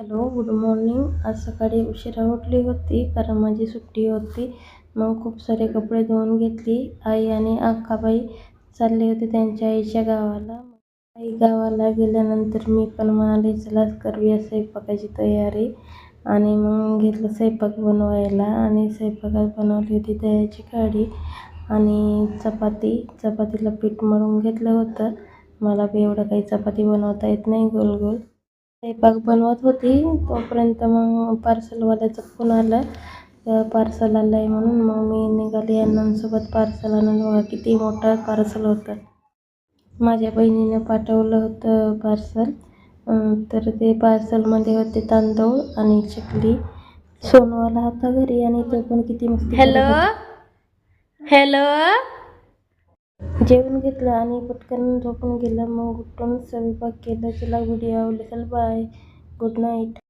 Hello, good morning. आज सकाळी उशिरा उठली होती कारण माझी सुट्टी होती. मग खूप सारे कपडे धुवून घेतली. आई आणि अक्काबाई चालले होते त्यांच्या आईच्या गावाला. आई गावाला गेल्यानंतर मी पण म्हणाले चला करूया स्वयंपाकाची तयारी. आणि मग घेतलं स्वयंपाक बनवायला आणि स्वयंपाकात बनवली होती दह्याची कढी आणि चपातीला पीठ मळून घेतलं होतं. मला बी एवढं काही चपाती बनवता येत नाही गोल गोल. स्वयंपाक बनवत होती तोपर्यंत मग पार्सलवाल्याचा फोन आला. पार्सल आलं आहे म्हणून मग मी निघाली अण्णांसोबत पार्सल आणायला. बघा किती मोठं पार्सल होतं. माझ्या बहिणीनं पाठवलं होतं पार्सल. तर ते पार्सलमध्ये होते तांदूळ आणि चकली. सोनू आला होता घरी आणि तो पण किती मस्ती करत होता. हॅलो जेवण घेतलं आणि पटकन झोपून गेलं. मग उठून स्वयंपाक केला. चला व्हिडिओ आवडला, बाय, गुड नाईट.